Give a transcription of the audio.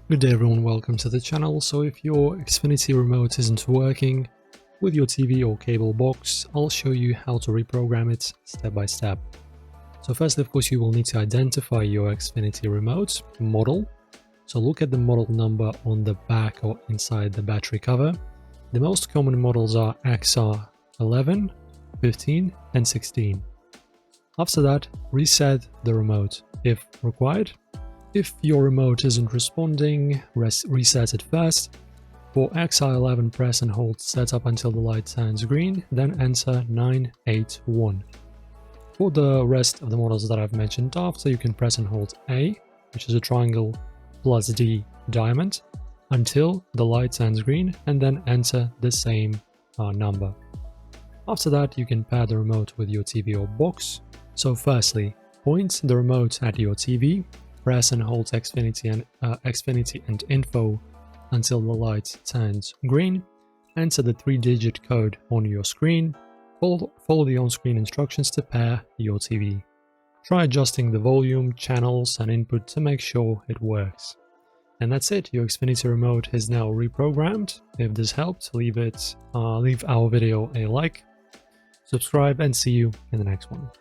Good day everyone, welcome to the channel. So if your Xfinity remote isn't working with your TV or cable box, I'll show you how to reprogram it step by step. So first, of course, you will need to identify your Xfinity remote model. So look at the model number on the back or inside the battery cover. The most common models are XR11, 15 and 16. After that, reset the remote if required. If your remote isn't responding, reset it first. For XR11, press and hold setup until the light turns green, then enter 981. For the rest of the models that I've mentioned after, you can press and hold A, which is a triangle, plus D diamond, until the light turns green, and then enter the same number. After that, you can pair the remote with your TV or box. So firstly, point the remote at your TV, press and hold Xfinity and info until the light turns green, enter the 3-digit code on your screen, follow the on-screen instructions to pair your TV. Try adjusting the volume, channels and input to make sure it works. And that's it, your Xfinity remote is now reprogrammed. If this helped, leave our video a like, subscribe and see you in the next one.